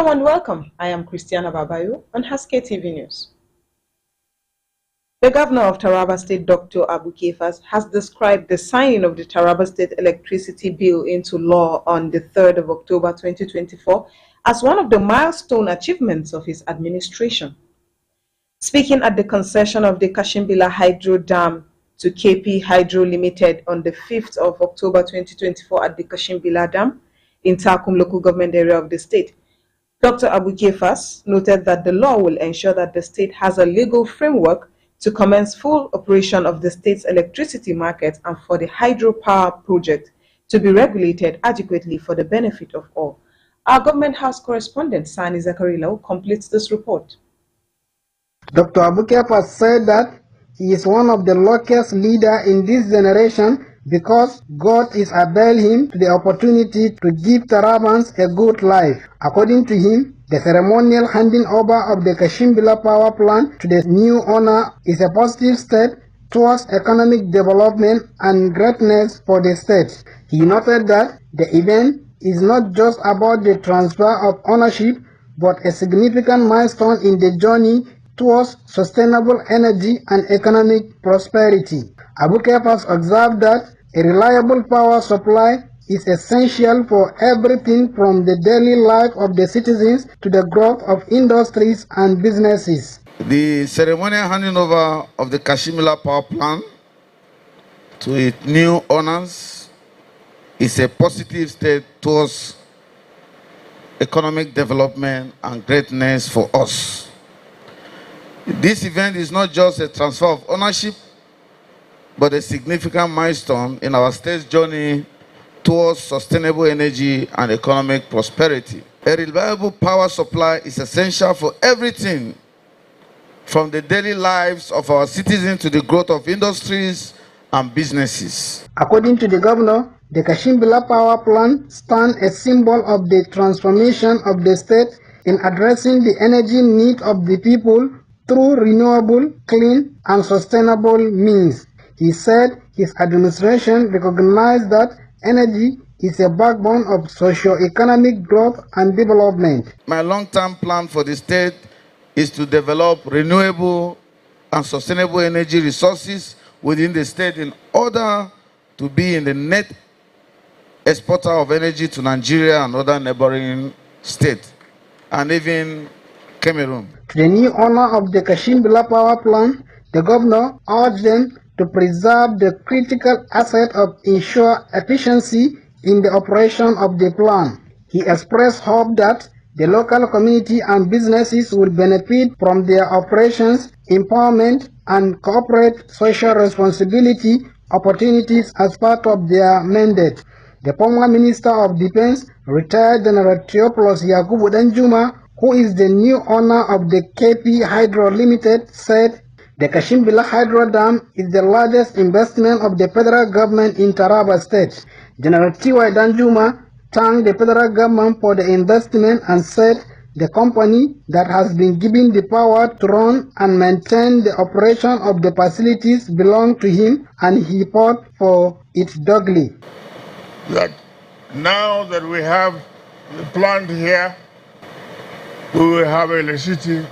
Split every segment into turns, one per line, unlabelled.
Hello and welcome. I am Christiana Babayo on Haske TV News. The governor of Taraba State, Dr. Abu Kefas, has described the signing of the Taraba State Electricity Bill into law on the 3rd of October 2024 as one of the milestone achievements of his administration. Speaking at the concession of the Kashimbila Hydro Dam to KP Hydro Limited on the 5th of October 2024 at the Kashimbila Dam in Takum local government area of the state, Dr. Abu Kefas noted that the law will ensure that the state has a legal framework to commence full operation of the state's electricity market and for the hydropower project to be regulated adequately for the benefit of all. Our government house correspondent, Sani Zakarilao, completes this report.
Dr. Abu Kefas said that he is one of the luckiest leaders in this generation because God is availed him to the opportunity to give Tarabans a good life. According to him, the ceremonial handing over of the Kashimbila power plant to the new owner is a positive step towards economic development and greatness for the state. He noted that the event is not just about the transfer of ownership, but a significant milestone in the journey towards sustainable energy and economic prosperity. Abu Kefas observed that a reliable power supply is essential for everything from the daily life of the citizens to the growth of industries and businesses.
The ceremonial handing over of the Kashimila power plant to its new owners is a positive step towards economic development and greatness for us. This event is not just a transfer of ownership, but a significant milestone in our state's journey towards sustainable energy and economic prosperity. A reliable power supply is essential for everything from the daily lives of our citizens to the growth of industries and businesses.
According to the governor, the Kashimbila power plant stands a symbol of the transformation of the state in addressing the energy need of the people through renewable, clean, and sustainable means. He said his administration recognized that energy is a backbone of socio-economic growth and development.
My long-term plan for the state is to develop renewable and sustainable energy resources within the state in order to be in the net exporter of energy to Nigeria and other neighboring states, and even Cameroon.
To the new owner of the Kashimbila power plant, the governor urged them to preserve the critical asset of ensure efficiency in the operation of the plant. He expressed hope that the local community and businesses will benefit from their operations, empowerment, and corporate social responsibility opportunities as part of their mandate. The former Minister of Defense, retired General Theophilus Yakubu Danjuma, who is the new owner of the KP Hydro Limited, said the Kashimbila Hydro Dam is the largest investment of the federal government in Taraba State. General T.Y. Danjuma thanked the federal government for the investment and said the company that has been given the power to run and maintain the operation of the facilities belong to him and he fought for it doggedly.
That now that we have the plant here, we will have electricity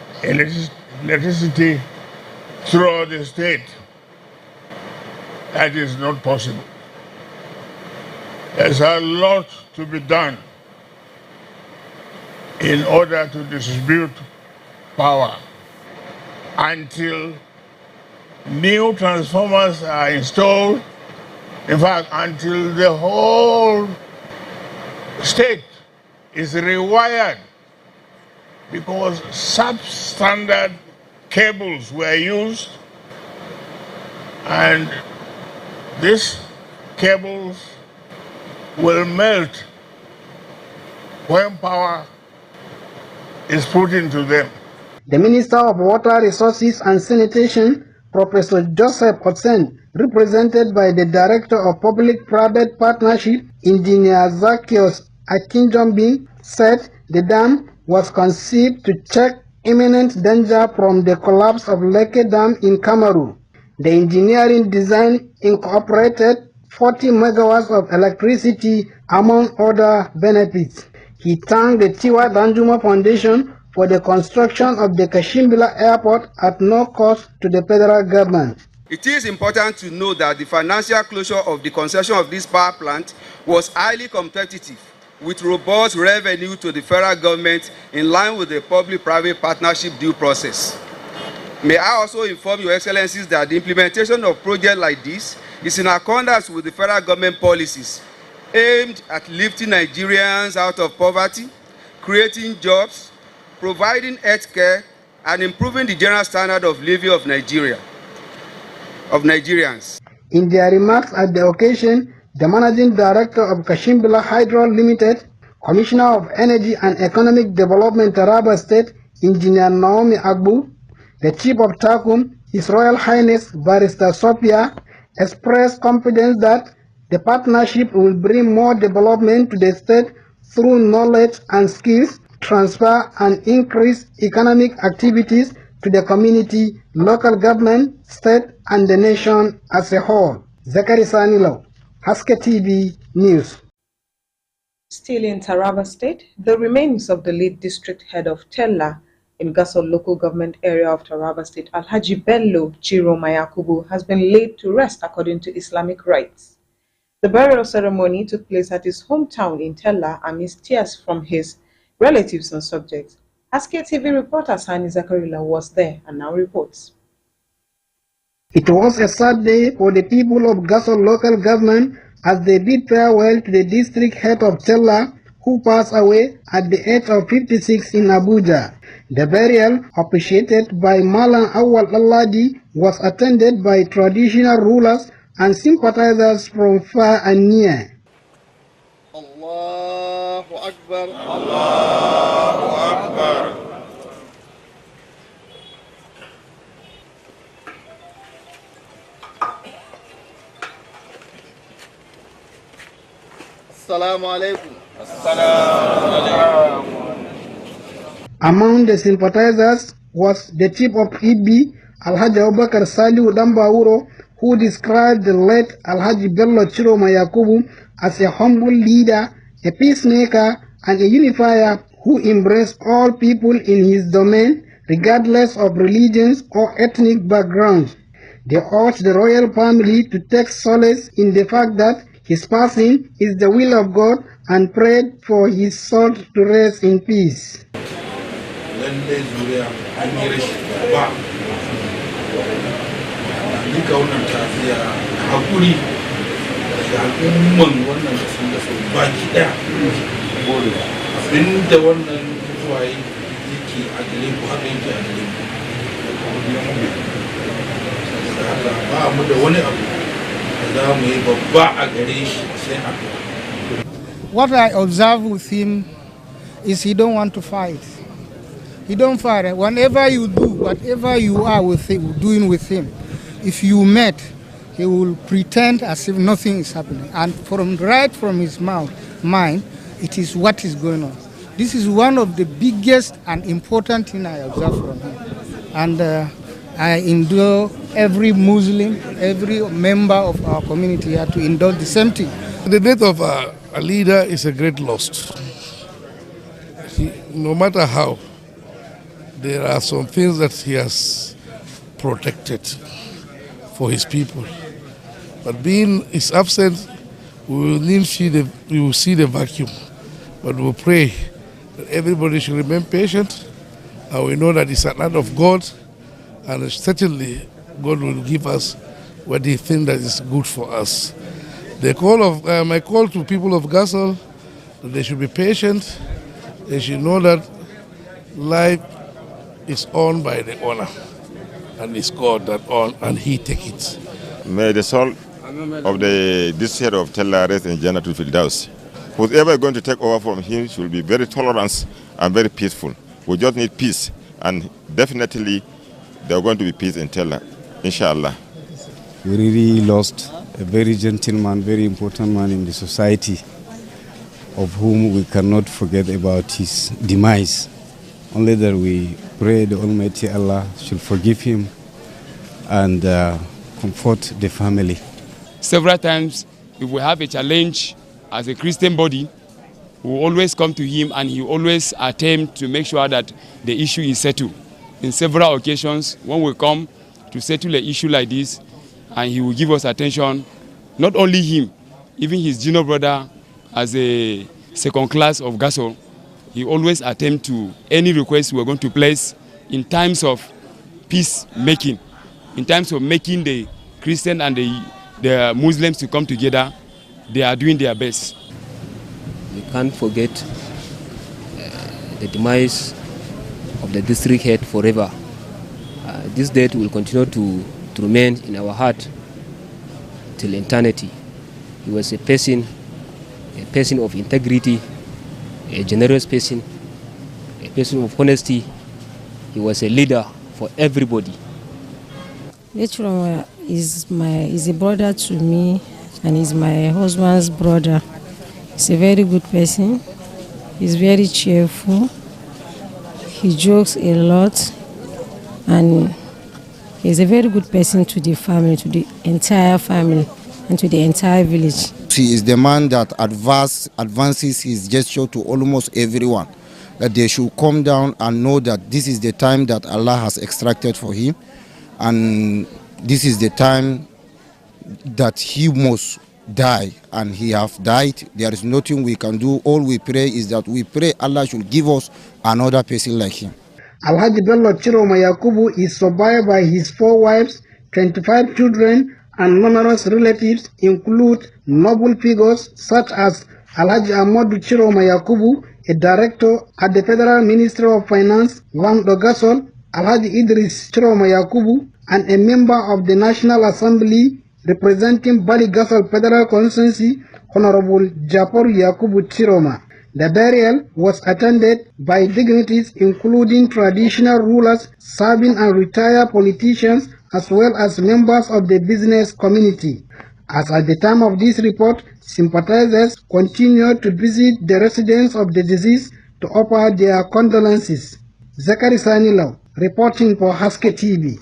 throughout the state. That is not possible. There's a lot to be done in order to distribute power until new transformers are installed. In fact, until the whole state is rewired, because substandard cables were used, and these cables will melt when power is put into them.
The Minister of Water Resources and Sanitation, Professor Joseph Otsen, represented by the Director of Public-Private Partnership, Engineer Zacchaeus Akinjombi, said the dam was conceived to check imminent danger from the collapse of Leke Dam in Cameroon. The engineering design incorporated 40 megawatts of electricity, among other benefits. He thanked the Tiwa Danjuma Foundation for the construction of the Kashimbila Airport at no cost to the federal government.
It is important to note that the financial closure of the concession of this power plant was highly competitive, with robust revenue to the federal government in line with the public-private partnership due process. May I also inform Your Excellencies that the implementation of projects like this is in accordance with the federal government policies aimed at lifting Nigerians out of poverty, creating jobs, providing health care, and improving the general standard of living of Nigerians.
In their remarks at the occasion, the Managing Director of Kashimbila Hydro Limited, Commissioner of Energy and Economic Development Taraba State, Engineer Naomi Agbu, the Chief of Takum, His Royal Highness Barrister Sophia, expressed confidence that the partnership will bring more development to the state through knowledge and skills transfer and increase economic activities to the community, local government, state, and the nation as a whole. Zakari Sanilo, Haske TV News.
Still in Taraba State, the remains of the lead district head of Tella in Gasol local government area of Taraba State, Alhaji Bello Chiro Mayakubu, has been laid to rest according to Islamic rites. The burial ceremony took place at his hometown in Tella amidst tears from his relatives and subjects. Haske TV reporter Sani Zakarila was there and now reports.
It was a sad day for the people of Gasol local government as they bid farewell to the district head of Tella, who passed away at the age of 56 in Abuja. The burial, officiated by Malam Awal Alladi, was attended by traditional rulers and sympathizers from far and near.
Allahu Akbar. Allahu Akbar. Assalamu alaikum.
Among the sympathizers was the chief of EB, Alhaji Abubakar Saliu Dambauro, who described the late Alhaji Bello Chiro Mayakubu as a humble leader, a peacemaker, and a unifier who embraced all people in his domain, regardless of religions or ethnic background. They urged the royal family to take solace in the fact that his passing is the will of God and prayed for his soul to rest in peace.
What I observe with him is he don't want to fight. He don't fight. Whenever you do, whatever you are with him, doing with him, if you met, he will pretend as if nothing is happening. And right from his mind, it is what is going on. This is one of the biggest and important things I observe from him. And I endure every Muslim, every member of our community here to endure the same thing.
The death of a leader is a great loss. No matter how, there are some things that he has protected for his people. But being his absence, we will see the vacuum. But we pray that everybody should remain patient, and we know that it's an act of God, and certainly God will give us what He thinks that is good for us. The call of my call to people of Gasol, that they should be patient. They should know that life is owned by the owner, and it's God that owns, and He take it.
May the soul of this head of Tella rest in Jannatul Firdaus. Whoever is going to take over from him should be very tolerant and very peaceful. We just need peace, and definitely there are going to be peace in Tella, inshallah.
We really lost a very gentleman, very important man in the society, of whom we cannot forget about his demise. Only that we pray the Almighty Allah should forgive him and comfort the family.
Several times, if we have a challenge as a Christian body, We always come to him and he always attempt to make sure that the issue is settled. In several occasions, when we come to settle an issue like this, and he will give us attention, not only him, even his junior brother as a second class of Gasol, he always attempt to any request we're going to place in times of peacemaking, in terms of making the Christian and the Muslims to come together. They are doing their best.
We can't forget the demise of the district head forever. This date will continue to remain in our heart till eternity. He was a person of integrity, a generous person, a person of honesty. He was a leader for everybody.
Chiroma is a brother to me, and he's my husband's brother. He's a very good person. He's very cheerful. He jokes a lot, and he's a very good person to the family, to the entire family, and to the entire village.
He is the man that advances his gesture to almost everyone, that they should come down and know that this is the time that Allah has extracted for him, and this is the time that he must die, and he have died. There is nothing we can do. All we pray is that we pray Allah should give us another person like him.
Alhaji Bello Chiroma Yakubu is survived by his 4 wives, 25 children, and numerous relatives include noble figures such as Alhaji Ahmadu Chiroma Yakubu, a director at the Federal Ministry of Finance, Wando Gasol, Alhaji Idris Chiroma Yakubu, and a member of the National Assembly representing Bali Gasol Federal Constituency, Honorable Japor Yakubu Chiroma. The burial was attended by dignitaries including traditional rulers, serving and retired politicians, as well as members of the business community. As at the time of this report, sympathizers continue to visit the residents of the deceased to offer their condolences. Zakari Sanilo, reporting for Haske TV.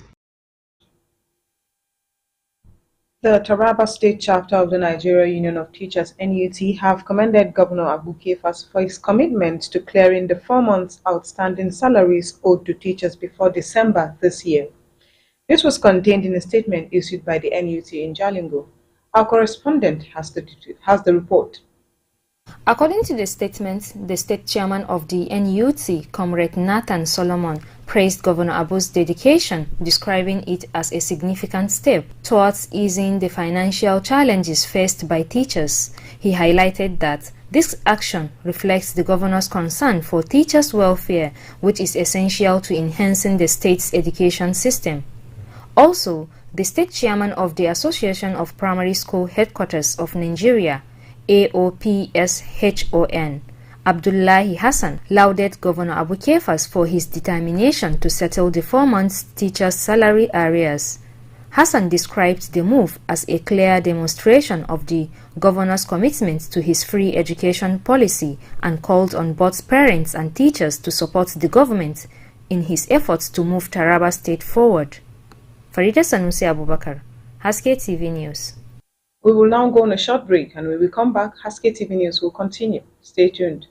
The Taraba State Chapter of the Nigeria Union of Teachers (NUT) have commended Governor Abu Kefas for his commitment to clearing the 4 months outstanding salaries owed to teachers before December this year. This was contained in a statement issued by the NUT in Jalingo. Our correspondent has the report.
According to the statement, the state chairman of the NUT, Comrade Nathan Solomon, praised Governor Abu's dedication, describing it as a significant step towards easing the financial challenges faced by teachers. He highlighted that this action reflects the governor's concern for teachers' welfare, which is essential to enhancing the state's education system. Also, the state chairman of the Association of Primary School Headquarters of Nigeria, AOPSHON, Abdullahi Hassan, lauded Governor Abu Kefas for his determination to settle the 4 months teachers' salary arrears. Hassan described the move as a clear demonstration of the governor's commitment to his free education policy and called on both parents and teachers to support the government in his efforts to move Taraba State forward. Farida Sanusi Abubakar, Haske TV News.
We will now go on a short break, and when we come back, Haske TV News will continue. Stay tuned.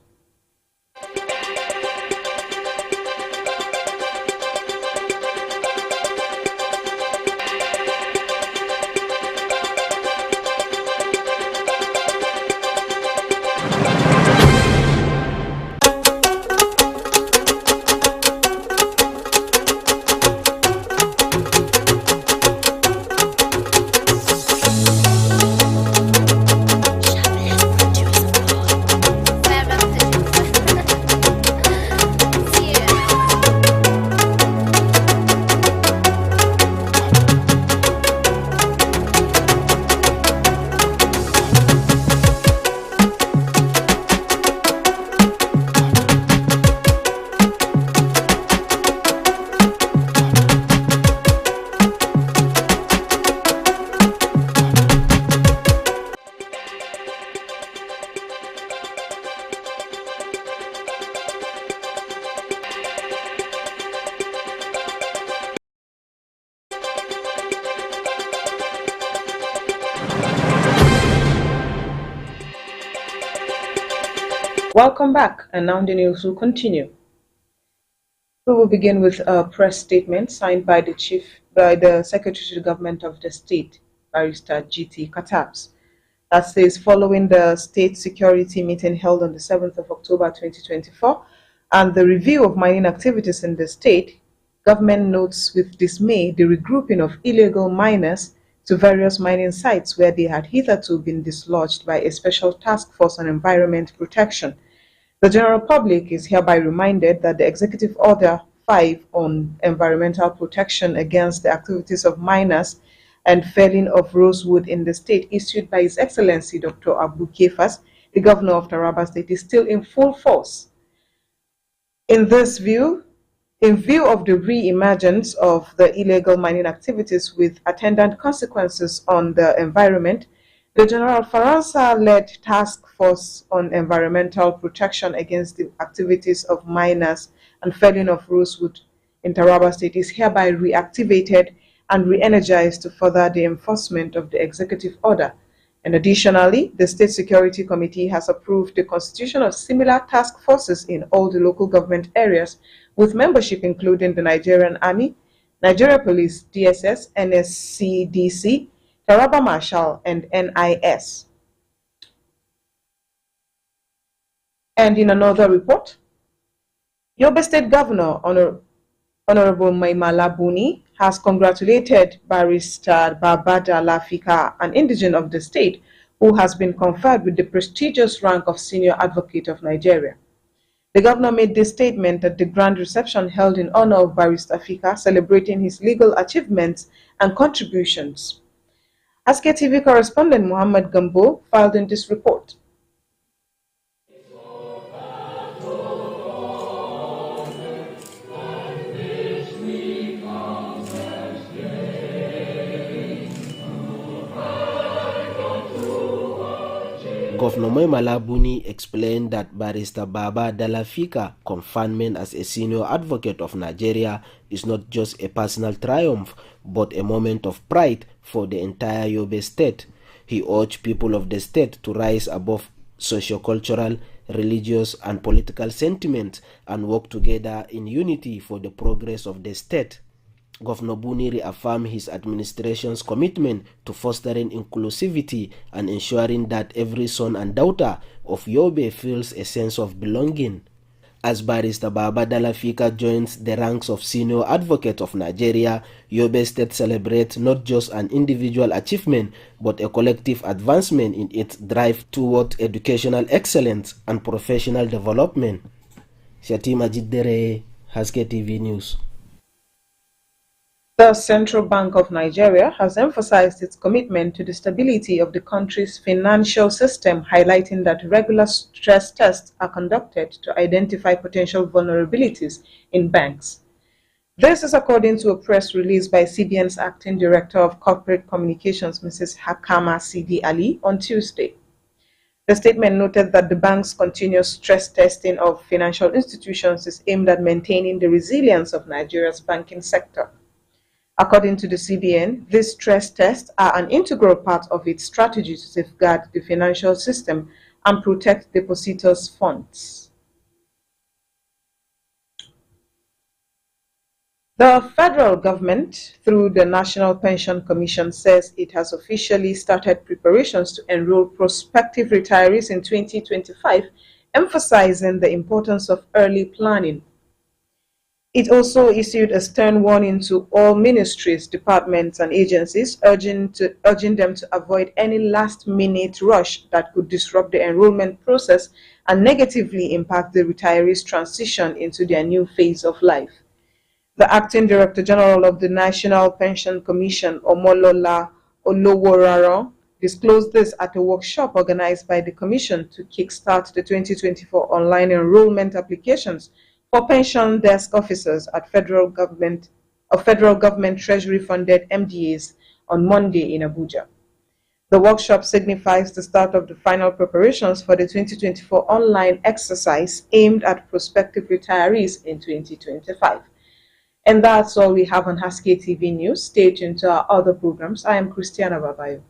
Welcome back, and now the news will continue. We will begin with a press statement signed by the Secretary to the Government of the State, Barrister G.T. Katabs, that says following the state security meeting held on the 7th of October 2024 and the review of mining activities in the state, government notes with dismay the regrouping of illegal miners to various mining sites where they had hitherto been dislodged by a special task force on environment protection. The general public is hereby reminded that the Executive Order 5 on environmental protection against the activities of miners and felling of rosewood in the state, issued by His Excellency Dr. Abu Kefas, the Governor of Taraba State, is still in full force. In view of the re-emergence of the illegal mining activities with attendant consequences on the environment, the General Faransa-led Task Force on Environmental Protection against the activities of miners and felling of rosewood in Taraba State is hereby reactivated and re-energized to further the enforcement of the executive order. And additionally, the State Security Committee has approved the constitution of similar task forces in all the local government areas, with membership including the Nigerian Army, Nigeria Police, DSS, NSCDC, Taraba Marshal, and NIS. And in another report, Yobe State Governor Honorable Maimala Buni has congratulated Barrister Babada Lafika, an indigene of the state, who has been conferred with the prestigious rank of Senior Advocate of Nigeria. The governor made this statement at the grand reception held in honor of Barrister Fika, celebrating his legal achievements and contributions. Haske TV correspondent Muhammad Gambo filed in this report.
Governor Maimala Buni explained that Barrister Baba Dalafika conferment as a senior advocate of Nigeria is not just a personal triumph, but a moment of pride for the entire Yobe state. He urged people of the state to rise above socio-cultural, religious and political sentiments and work together in unity for the progress of the state. Governor Buni reaffirmed his administration's commitment to fostering inclusivity and ensuring that every son and daughter of Yobe feels a sense of belonging. As Barrister Baba Dalafika joins the ranks of Senior Advocate of Nigeria, Yobe State celebrates not just an individual achievement, but a collective advancement in its drive toward educational excellence and professional development. Shatima Jiddere, Haske TV News.
The Central Bank of Nigeria has emphasized its commitment to the stability of the country's financial system, highlighting that regular stress tests are conducted to identify potential vulnerabilities in banks. This is according to a press release by CBN's Acting Director of Corporate Communications, Mrs. Hakama Sidi Ali, on Tuesday. The statement noted that the bank's continuous stress testing of financial institutions is aimed at maintaining the resilience of Nigeria's banking sector. According to the CBN, these stress tests are an integral part of its strategy to safeguard the financial system and protect depositors' funds. The federal government, through the National Pension Commission, says it has officially started preparations to enroll prospective retirees in 2025, emphasizing the importance of early planning. It also issued a stern warning to all ministries, departments, and agencies, urging them to avoid any last-minute rush that could disrupt the enrollment process and negatively impact the retirees' transition into their new phase of life. The Acting Director General of the National Pension Commission, Omolola Oloworaro, disclosed this at a workshop organized by the Commission to kickstart the 2024 online enrollment applications for pension desk officers at federal government treasury-funded MDAs on Monday in Abuja. The workshop signifies the start of the final preparations for the 2024 online exercise aimed at prospective retirees in 2025. And that's all we have on Haske TV News. Stay tuned to our other programs. I am Christiana Babayo.